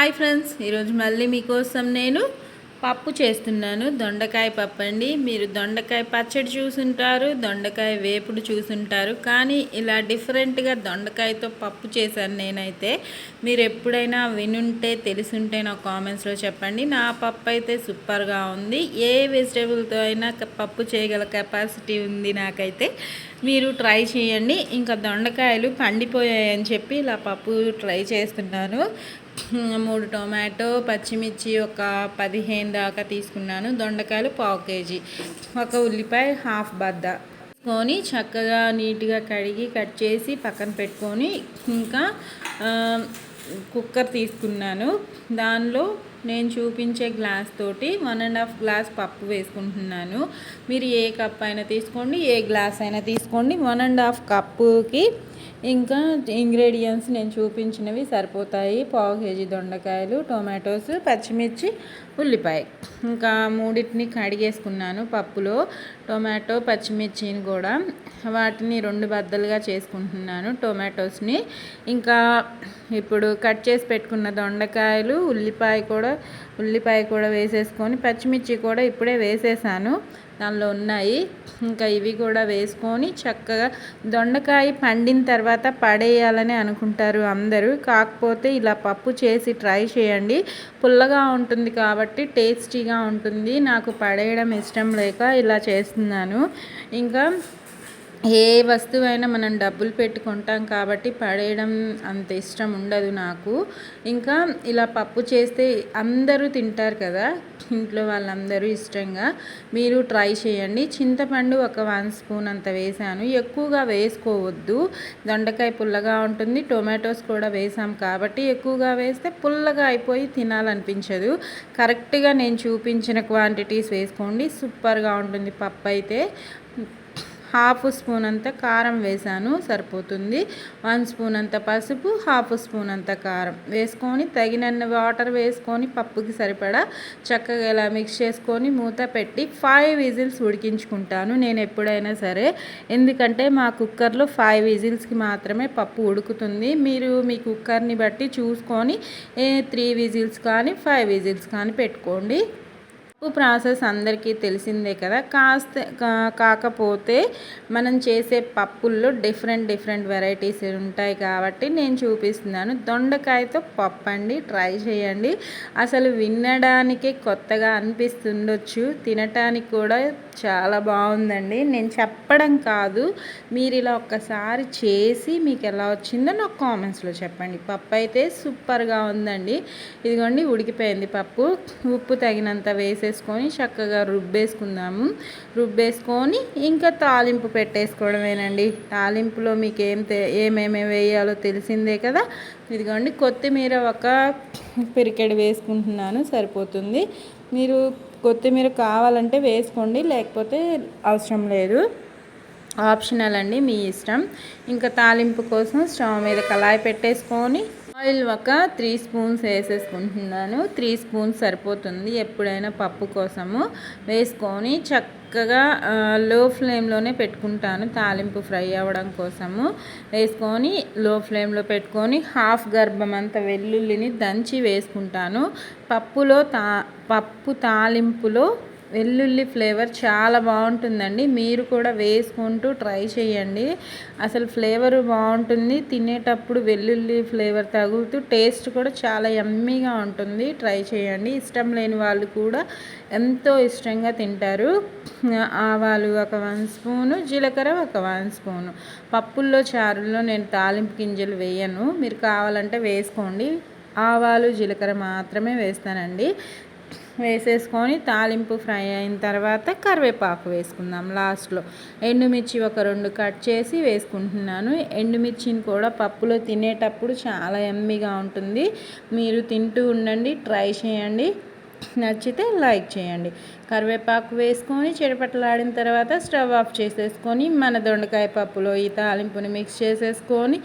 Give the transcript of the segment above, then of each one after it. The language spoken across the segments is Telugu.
హాయ్ ఫ్రెండ్స్, ఈరోజు మళ్ళీ మీకోసం నేను పప్పు చేస్తున్నాను. దొండకాయ పప్పు అండి. మీరు దొండకాయ పచ్చడి చూసుంటారు, దొండకాయ వేపుడు చూసుంటారు, కానీ ఇలా డిఫరెంట్గా దొండకాయతో పప్పు చేశాను నేనైతే. మీరు ఎప్పుడైనా వినుంటే తెలుసుంటే నా కామెంట్స్లో చెప్పండి. నా పప్పు అయితే సూపర్గా ఉంది. ఏ వెజిటేబుల్తో అయినా పప్పు చేయగల కెపాసిటీ ఉంది నాకైతే. మీరు ట్రై చేయండి. ఇంకా దొండకాయలు పండిపోయాయని చెప్పి ఇలా పప్పు ట్రై చేస్తున్నాను. 3 టొమాటో, పచ్చిమిర్చి ఒక 15 దాకా తీసుకున్నాను. దొండకాయలు 1/4 కేజీ, ఒక ఉల్లిపాయ హాఫ్ బద్ద తీసుకొని చక్కగా నీట్గా కడిగి కట్ చేసి పక్కన పెట్టుకొని, ఇంకా కుక్కర్ తీసుకున్నాను. దానిలో నేను చూపించే గ్లాస్ తోటి 1.5 గ్లాస్ పప్పు వేసుకుంటున్నాను. మీరు ఏ కప్ అయినా తీసుకోండి, ఏ గ్లాస్ అయినా తీసుకోండి. 1.5 కప్పుకి ఇంకా ఇంగ్రీడియంట్స్ నేను చూపించినవి సరిపోతాయి. 1/4 కేజీ దొండకాయలు, టొమాటోస్, పచ్చిమిర్చి, ఉల్లిపాయ. ఇంకా మూడింటిని కడిగేసుకున్నాను పప్పులో. టొమాటో, పచ్చిమిర్చిని కూడా వాటిని 2 బద్దలుగా చేసుకుంటున్నాను టొమాటోస్ని. ఇంకా ఇప్పుడు కట్ చేసి పెట్టుకున్న దొండకాయలు, ఉల్లిపాయ కూడా వేసేసుకొని, పచ్చిమిర్చి కూడా ఇప్పుడే వేసేసాను, దానిలో ఉన్నాయి. ఇంకా ఇవి కూడా వేసుకొని చక్కగా, దొండకాయ పండిన తర్వాత పడేయాలని అనుకుంటారు అందరూ, కాకపోతే ఇలా పప్పు చేసి ట్రై చేయండి. పుల్లగా ఉంటుంది కాబట్టి టేస్టీగా ఉంటుంది. నాకు పడేయడం ఇష్టం లేక ఇలా చేస్తున్నాను. ఇంకా ఏ వస్తువైనా మనం డబ్బులు పెట్టుకుంటాం కాబట్టి పడేయడం అంత ఇష్టం ఉండదు నాకు. ఇంకా ఇలా పప్పు చేస్తే అందరూ తింటారు కదా, ఇంట్లో వాళ్ళందరూ ఇష్టంగా. మీరు ట్రై చేయండి. చింతపండు ఒక 1 స్పూన్ అంత వేసాను. ఎక్కువగా వేసుకోవద్దు, దొండకాయ పుల్లగా ఉంటుంది. టొమాటోస్ కూడా వేసాం కాబట్టి ఎక్కువగా వేస్తే పుల్లగా అయిపోయి తినాలనిపించదు. కరెక్ట్గా నేను చూపించిన క్వాంటిటీస్ వేసుకోండి, సూపర్గా ఉంటుంది పప్పు అయితే. 1/2 స్పూన్ అంత కారం వేసాను, సరిపోతుంది. 1 స్పూన్ అంత పసుపు, 1/2 స్పూన్ అంత కారం వేసుకొని, తగినన్ని వాటర్ వేసుకొని, పప్పుకి సరిపడా చక్కగా ఇలా మిక్స్ చేసుకొని మూత పెట్టి 5 విజిల్స్ ఉడికించుకుంటాను నేను ఎప్పుడైనా సరే. ఎందుకంటే మా కుక్కర్లో 5 విజిల్స్కి మాత్రమే పప్పు ఉడుకుతుంది. మీరు మీ కుక్కర్ని బట్టి చూసుకొని 3 విజిల్స్ కానీ 5 విజిల్స్ కానీ పెట్టుకోండి. ప్రాసెస్ అందరికీ తెలిసిందే కదా. కాకపోతే మనం చేసే పప్పుల్లో డిఫరెంట్ వెరైటీస్ ఉంటాయి కాబట్టి నేను చూపిస్తున్నాను. దొండకాయతో పప్పు అండి, ట్రై చేయండి. అసలు వినడానికే కొత్తగా అనిపిస్తుండొచ్చు, తినటానికి కూడా చాలా బాగుందండి. నేను చెప్పడం కాదు, మీరు ఇలా ఒక్కసారి చేసి మీకు ఎలా వచ్చిందో నాకు కామెంట్స్లో చెప్పండి. పప్పు అయితే సూపర్గా ఉందండి. ఇదిగోండి ఉడికిపోయింది పప్పు. ఉప్పు తగినంత వేసేసుకొని చక్కగా రుబ్బేసుకుందాము. రుబ్బేసుకొని ఇంకా తాలింపు పెట్టేసుకోవడమేనండి. తాలింపులో మీకు ఏమేమి వేయాలో తెలిసిందే కదా. ఇదిగోండి కొత్తిమీర ఒక పిరికెడు వేసుకుంటున్నాను, సరిపోతుంది. మీరు కొత్తిమీర కావాలంటే వేసుకోండి, లేకపోతే అవసరం లేదు, ఆప్షనల్ అండి, మీ ఇష్టం. ఇంకా తాలింపు కోసం స్టవ్ మీద కళాయి పెట్టేసుకొని ఆయిల్ ఒక 3 స్పూన్స్ వేసేసుకుంటున్నాను. 3 స్పూన్స్ సరిపోతుంది ఎప్పుడైనా పప్పు కోసము. వేసుకొని చక్కగా లో ఫ్లేమ్లోనే పెట్టుకుంటాను తాలింపు ఫ్రై అవ్వడం కోసము. వేసుకొని లో ఫ్లేమ్లో పెట్టుకొని హాఫ్ గర్భం అంత వెల్లుల్లిని దంచి వేసుకుంటాను. పప్పు తాలింపులో వెల్లుల్లి ఫ్లేవర్ చాలా బాగుంటుందండి. మీరు కూడా వేసుకుంటూ ట్రై చేయండి. అసలు ఫ్లేవర్ బాగుంటుంది, తినేటప్పుడు వెల్లుల్లి ఫ్లేవర్ తగులుతూ టేస్ట్ కూడా చాలా యమ్మీగా ఉంటుంది. ట్రై చేయండి. ఇష్టం లేని వాళ్ళు కూడా ఎంతో ఇష్టంగా తింటారు. ఆవాలు ఒక 1 స్పూను, జీలకర్ర ఒక 1 స్పూను. పప్పుల్లో చారుల్లో నేను తాలింపు గింజలు వేయను, మీరు కావాలంటే వేసుకోండి. ఆవాలు జీలకర్ర మాత్రమే వేస్తానండి. వేసేసుకొని తాలింపు ఫ్రై అయిన తర్వాత కరివేపాకు వేసుకుందాం లాస్ట్లో. ఎండుమిర్చి ఒక 2 కట్ చేసి వేసుకుంటున్నాను. ఎండుమిర్చిని కూడా పప్పులో తినేటప్పుడు చాలా యమ్మీగా ఉంటుంది. మీరు తింటూ ఉండండి, ట్రై చేయండి. నచ్చితే లైక్ చేయండి. కరివేపాకు వేసుకొని చిటపటలాడిన తర్వాత స్టవ్ ఆఫ్ చేసేసుకొని మన దొండకాయ పప్పులో ఈ తాలింపుని మిక్స్ చేసేసుకొని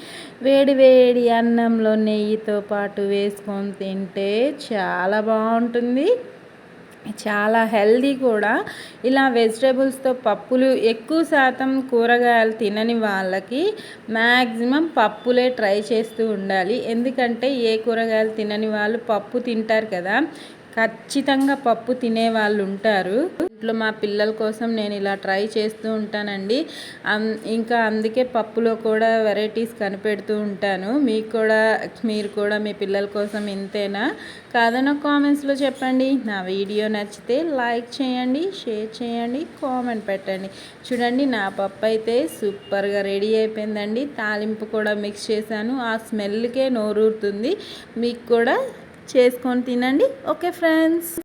వేడి అన్నంలో నెయ్యితో పాటు వేసుకొని తింటే చాలా బాగుంటుంది. చాలా హెల్దీ కూడా. ఇలా వెజిటేబుల్స్తో పప్పులు ఎక్కువ శాతం కూరగాయలు తినని వాళ్ళకి మ్యాక్సిమం పప్పులే ట్రై చేస్తూ ఉండాలి. ఎందుకంటే ఏ కూరగాయలు తినని వాళ్ళు పప్పు తింటారు కదా, ఖచ్చితంగా పప్పు తినే వాళ్ళు ఉంటారు. ఇంట్లో మా పిల్లల కోసం నేను ఇలా ట్రై చేస్తూ ఉంటానండి. ఇంకా అందుకే పప్పులో కూడా వెరైటీస్ కనిపెడుతూ ఉంటాను. మీరు కూడా మీ పిల్లల కోసం ఇంతేనా కాదన్న కామెంట్స్లో చెప్పండి. నా వీడియో నచ్చితే లైక్ చేయండి, షేర్ చేయండి, కామెంట్ పెట్టండి. చూడండి, నా పప్పు అయితే సూపర్గా రెడీ అయిపోయిందండి. తాలింపు కూడా మిక్స్ చేశాను. ఆ స్మెల్కే నోరూరుతుంది. మీకు కూడా చేసుకొని తినండి. Okay friends.